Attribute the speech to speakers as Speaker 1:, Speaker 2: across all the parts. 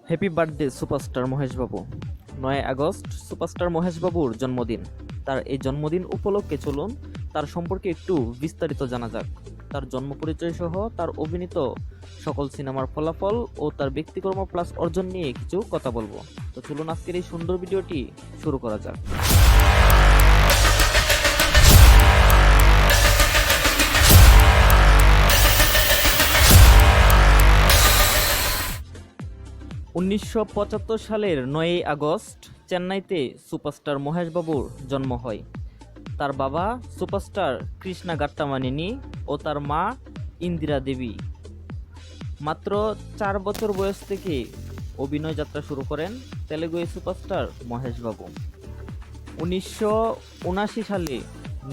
Speaker 1: Happy birthday superstar Mahesh বাবু। 9 August superstar Mahesh বাবুর জন্মদিন। তার এই জন্মদিন উপলক্ষে চলুন তার সম্পর্কে একটু বিস্তারিত জানা যাক। তার জন্ম পরিচয় সহ তার অভিনীত সকল সিনেমার ফলাফল ও তার ব্যক্তিকর্ম প্লাস অর্জন নিয়ে কিছু কথা বলবো। তো চলুন আজকের এই সুন্দর ভিডিওটি শুরু করা যাক। 1975 সালের 9 আগস্ট চেন্নাইতে সুপারস্টার মহেশ বাবুর জন্ম হয়। তার বাবা সুপারস্টার কৃষ্ণা গাট্টামানিনি ও তার মা ইন্দিরা দেবী। মাত্র 4 বছর বয়স থেকে অভিনয় যাত্রা শুরু করেন তেলেগু এই সুপারস্টার মহেশ বাবু। 1979 সালে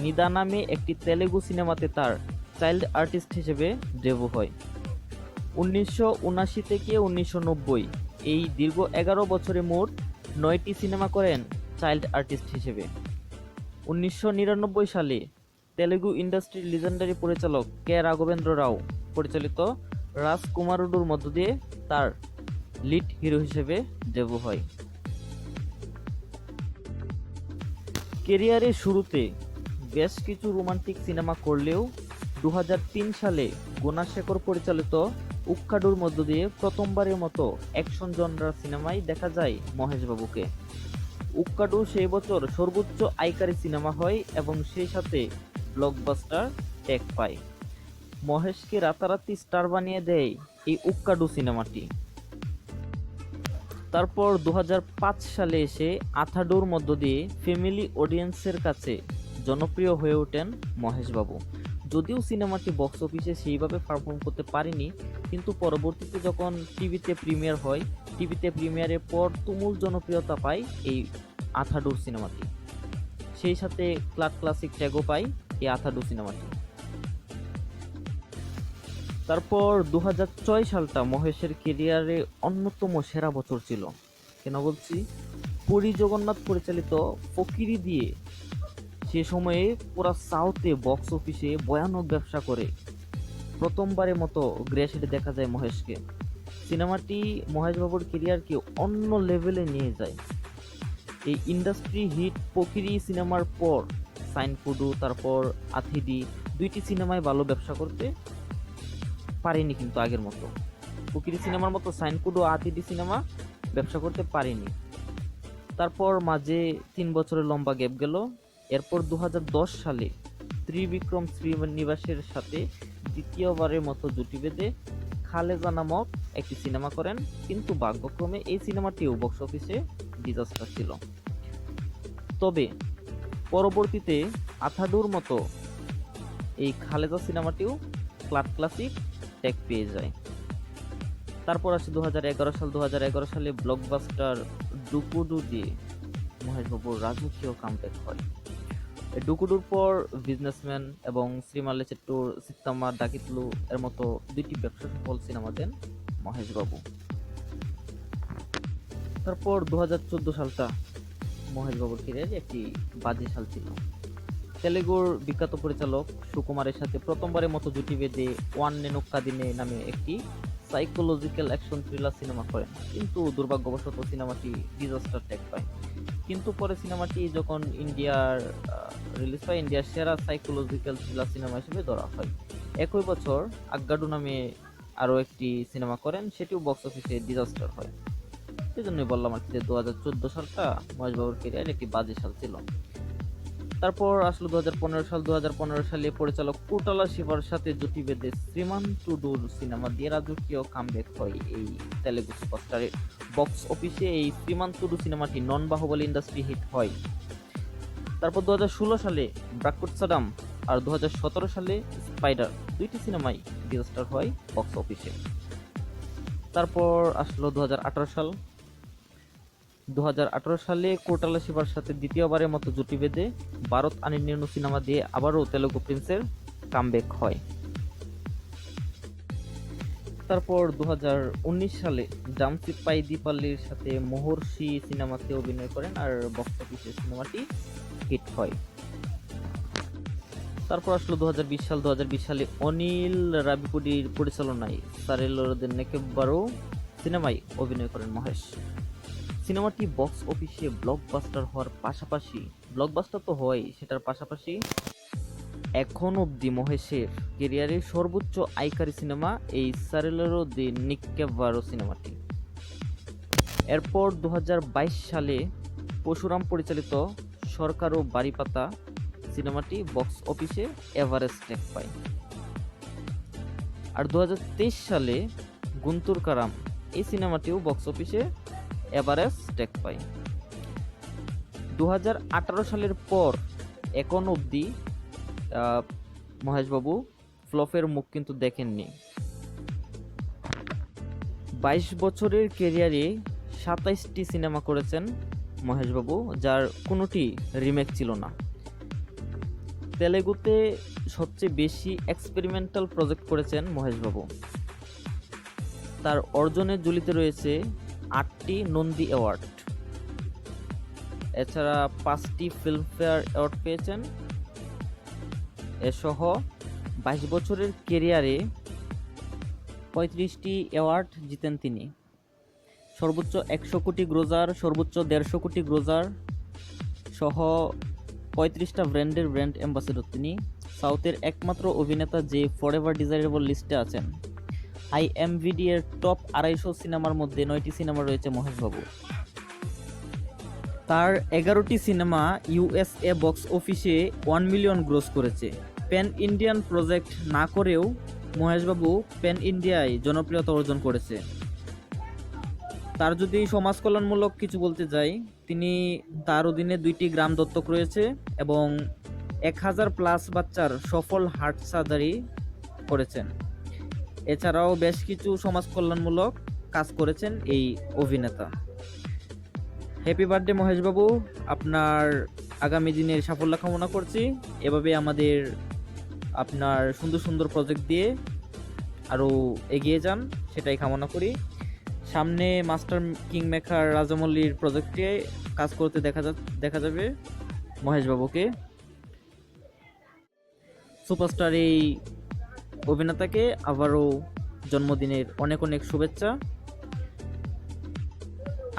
Speaker 1: নিদা নামে একটি তেলেগু সিনেমাতে তার চাইল্ড আর্টিস্ট হিসেবে ডেবু হয়। 1979 থেকে 1990 এই দীর্ঘ 11 বছরে মোট 9টি সিনেমা করেন চাইল্ড আর্টিস্ট হিসেবে। 1999 সালে তেলেগু ইন্ডাস্ট্রির লিজেন্ডারি পরিচালক কে রাঘবেন্দ্র রাও পরিচালিত রাজকুমারুডুর মধ্য দিয়ে তার লিড হিরো হিসেবে ডেবু হয়। কেরিয়ারের শুরুতে বেশ কিছু রোমান্টিক সিনেমা করলেও 2003 সালে গুণাশেখর পরিচালিত উক্কাডুর মধ্য দিয়ে প্রথমবারের মতো অ্যাকশন জনরার সিনেমায় দেখা যায় মহেশ বাবুকে। উক্কাডু সেই বছর সর্বোচ্চ আয়কারী সিনেমা হয় এবং সেই সাথে ব্লকবাস্টার ট্যাগ পায়। মহেশকে রাতারাতি স্টার বানিয়ে দেয় এই উক্কাডু সিনেমাটি। তারপর 2005 সালে এসে আথাডুর মধ্য দিয়ে ফ্যামিলি অডিয়েন্সের কাছে জনপ্রিয় হয়ে ওঠেন মহেশ বাবু। যদিও সিনেমাটি বক্স অফিসে সেইভাবে পারফর্ম করতে পারেনি, কিন্তু পরবর্তীতে যখন টিভিতে প্রিমিয়ার হয়, টিভিতে প্রিমিয়ারের পর তুমুল জনপ্রিয়তা পায় এই আথাডুর সিনেমাটি। সেই সাথে ক্লাসিক ট্যাগও পায় এই আথাডু সিনেমাটি। তারপর 2006 সালটা মহেশের কেরিয়ারে অন্যতম সেরা বছর ছিল। কেন বলছি? পুরী জগন্নাথ পরিচালিত ফকিরি দিয়ে সে সময়ে পুরা সাউথে বক্স অফিসে ভয়ানক ব্যবসা করে প্রথমবারের মতো গ্রেসে দেখা যায় মহেশকে। সিনেমাটি মহেশ বাবুর কেরিয়ারকে অন্য লেভেলে নিয়ে যায়। এই ইন্ডাস্ট্রি হিট ফকিরি সিনেমার পর সাইনকুডু, তারপর আথিডি, দুইটি সিনেমায় ভালো ব্যবসা করতে পারেনি, কিন্তু আগের মতো ফকিরি সিনেমার মতো সাইনকুডু আথিডি সিনেমা ব্যবসা করতে পারেনি। তারপর মাঝে 3 বছরের লম্বা গ্যাপ গেল। এরপর 2010 সালে ত্রিবিক্রম শ্রীনিবাসের সাথে দ্বিতীয়বারের মতো জুটি বেঁধে খালেজা নামক একটি সিনেমা করেন, কিন্তু ভাগ্যক্রমে এই সিনেমাটিও বক্স অফিসে ডিজাস্টার ছিল। তবে পরবর্তীতে আথাডুর মতো এই খালেজা সিনেমাটিও ক্লাসিক ট্যাগ পেয়ে যায়। তারপর আসে 2011 সালে ব্লকবাস্টার ডুকুডু দিয়ে মহেশ বাবুর রাজকীয় কামব্যাক হয়। ডুকুডুর পর বিজনেসম্যান এবং শ্রীমালে চেট্টুর সিত্তাম্মা ডাকিতলু এর মতো দুইটি ব্যবসা সফল সিনেমা দেন মহেশ বাবু। তারপর 2014 সালটা মহেশ বাবুর ক্যারিয়ারে একটি বাজে সাল ছিল। তেলেগুর বিখ্যাত পরিচালক সুকুমারের সাথে প্রথমবারের মতো জুটি বেঁধে ওয়ান নেনুক্কাদিনে নামে একটি সাইকোলজিক্যাল অ্যাকশন থ্রিলার সিনেমা করেন, কিন্তু দুর্ভাগ্যবশত সিনেমাটি ডিজাস্টার ট্যাগ পায়। কিন্তু পরে সিনেমাটি যখন ইন্ডিয়ার রিলিজ পায়, ইন্ডিয়ার সেরা সাইকোলজিক্যাল থ্রিলার সিনেমা হিসেবে ধরা হয়। একই বছর আগ্গাডু নামে আরও একটি সিনেমা করেন, সেটিও বক্স অফিসে ডিজাস্টার হয়। সেই জন্যই বললাম আর কি যে 2014 সালটা মহেশ বাবুর ক্যারিয়ার একটি বাজে সাল ছিল। তারপর আসলো 2015 সালে পরিচালক কুটালা শিবার সাথে জুটি বেঁধে শ্রীমান টুডুর সিনেমা দিয়ে রাজকীয় কামব্যাক হয় এই তেলেগু সুপারস্টারের। বক্স অফিসে এই শ্রীমান টুডু সিনেমাটি নন বাহুবলী ইন্ডাস্ট্রি হিট হয়। তারপর 2016 সালে ব্রাকুটসাডাম আর 2017 সালে স্পাইডার, দুইটি সিনেমাই ডিজাস্টার হয় বক্স অফিসে। তারপর আসলো 2018 সালে কোটালা শিবার সাথে দ্বিতীয়বারের মতো জুটি বেঁধে ভারত আনি নির্ণু সিনেমা দিয়ে আবারও তেলুগু প্রিন্সের কামব্যাক হয়। তারপর 2019 সালে জামসিপ্পাই দীপালির সাথে মহর্ষি সিনেমাতে অভিনয় করেন আর বক্স অফিসে সিনেমাটি হিট হয়। তারপর আসলো 2020 সালে অনিল রাবিপুডির পরিচালনায় সারেলোরদের নেকেব্বারও সিনেমায় অভিনয় করেন মহেশ। সিনেমাটি বক্স অফিসে ব্লকবাস্টার হওয়ার পাশাপাশি, ব্লকবাস্টার তো হয়ই, সেটার পাশাপাশি এখন অবধি মহেশের ক্যারিয়ারের সর্বোচ্চ আয়কারী সিনেমা এই সারেলেরো দি নিক্কেভারো সিনেমাটি। এরপর 2022 সালে পরশুরাম পরিচালিত সরকার ও বাড়িপাতা সিনেমাটি বক্স অফিসে এভারেস্ট ট্যাগ পায়। আর 2023 সালে গুন্তুর কারাম এই সিনেমাটিও বক্স অফিসে এভারেস্ট ট্যাগ পায়। 2018 সালের পর এখন অবধি মহেশবাবু ফ্লপের মুখ কিন্তু দেখেননি। 22 বছরের ক্যারিয়ারে 27টি সিনেমা করেছেন মহেশবাবু, যার কোনোটি রিমেক ছিল না। তেলেগুতে সবচেয়ে বেশি এক্সপেরিমেন্টাল প্রজেক্ট করেছেন মহেশবাবু। তার অর্জনের ঝুলিতে রয়েছে 8টি নন্দী অ্যাওয়ার্ড, এছাড়া 5টি ফিল্মফেয়ার অ্যাওয়ার্ড পেয়েছেন। এসহ 22 বছরের ক্যারিয়ারে 35টি অ্যাওয়ার্ড জিতেন তিনি। সর্বোচ্চ 100 কোটি গ্রোজার, সর্বোচ্চ 150 কোটি গ্রোজার সহ 35টা ব্র্যান্ডের ব্র্যান্ড অ্যাম্বাসেডর তিনি। সাউথের একমাত্র অভিনেতা যে ফরএভার ডিজায়ারেবল লিস্টে আছেন। IMDb এর টপ 250 সিনেমার মধ্যে 9টি সিনেমা রয়েছে মহেশবাবু। তার 11টি সিনেমা USA বক্স অফিসে 1 মিলিয়ন গ্রস করেছে। প্যান ইন্ডিয়ান প্রজেক্ট না করেও মহেশবাবু প্যান ইন্ডিয়ায় জনপ্রিয়তা অর্জন করেছে। তার যদি সমাজ কল্যাণমূলক কিছু বলতে যাই, তার অধীনে 2টি গ্রাম দত্তক রয়েছে এবং 1000+ বাচ্চার সফল হার্ট সার্জারি করেছেন। এছাড়াও বেশ কিছু সমাজ কল্যাণমূলক কাজ করেছেন এই অভিনেতা। হ্যাপি বার্থডে মহেশবাবু, আপনার আগামী দিনের সাফল্য কামনা করছি। এভাবে আমাদের আপনার সুন্দর সুন্দর প্রজেক্ট দিয়ে আরও এগিয়ে যান, সেটাই কামনা করি। সামনে মাস্টার কিং মেকার রাজামৌলির প্রজেক্টে কাজ করতে দেখা যাবে মহেশবাবুকে। সুপারস্টার এই অভিনেতাকে আবারও জন্মদিনের অনেক অনেক শুভেচ্ছা।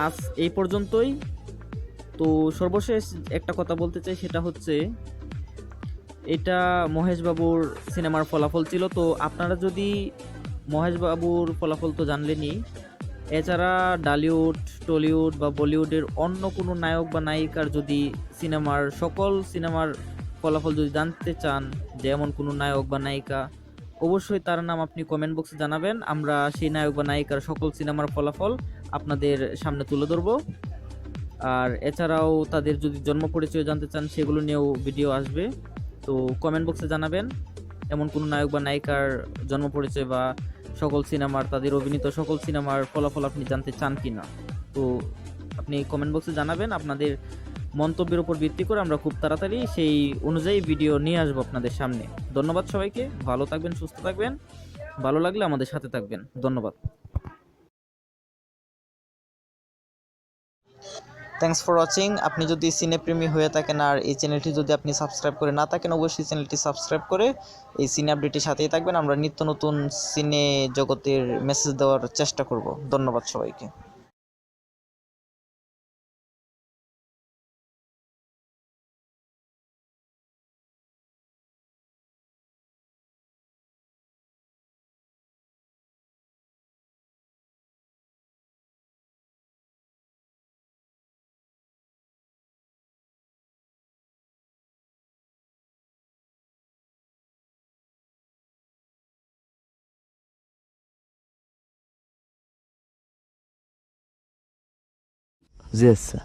Speaker 1: আজ এই পর্যন্তই। তো সর্বশেষ একটা কথা বলতে চাই, সেটা হচ্ছে এটা মহেশবাবুর সিনেমার ফলাফল ছিল। তো আপনারা যদি মহেশবাবুর ফলাফল তো জানলেনই, এছাড়া ডালিউড, টলিউড বা বলিউডের অন্য কোনো নায়ক বা নায়িকার যদি সকল সিনেমার ফলাফল যদি জানতে চান, যে এমন কোনো নায়ক বা নায়িকা, অবশ্যই তার নাম আপনি কমেন্ট বক্সে জানাবেন। আমরা সেই নায়ক বা নায়িকার সকল সিনেমার ফলাফল আপনাদের সামনে তুলে ধরব। আর এছাড়াও তাদের যদি জন্ম পরিচয় জানতে চান, সেগুলো নিয়েও ভিডিও আসবে। তো কমেন্ট বক্সে জানাবেন এমন কোনো নায়ক বা নায়িকার জন্ম পরিচয় বা তাদের অভিনীত সকল সিনেমার ফলাফল আপনি জানতে চান কিনা। তো আপনি কমেন্ট বক্সে জানাবেন। আপনাদের মন্তব্যের উপর ভিত্তি করে আমরা খুব তাড়াতাড়ি সেই অনুযায়ী ভিডিও নিয়ে আসবো আপনাদের সামনে। ধন্যবাদ সবাইকে, ভালো থাকবেন, সুস্থ থাকবেন। ভালো লাগলে আমাদের সাথে থাকবেন। ধন্যবাদ।
Speaker 2: Thanks for watching. আপনি যদি সিনেপ্রেমী হয়ে থাকেন আর এই চ্যানেলটি যদি আপনি সাবস্ক্রাইব করে না থাকেন, অবশ্যই চ্যানেলটি সাবস্ক্রাইব করে এই সিনে আপডেটের সাথেই থাকবেন। আমরা নিত্য নতুন সিনে জগতের মেসেজ দেওয়ার চেষ্টা করব। ধন্যবাদ সবাইকে।
Speaker 3: জি আচ্ছা।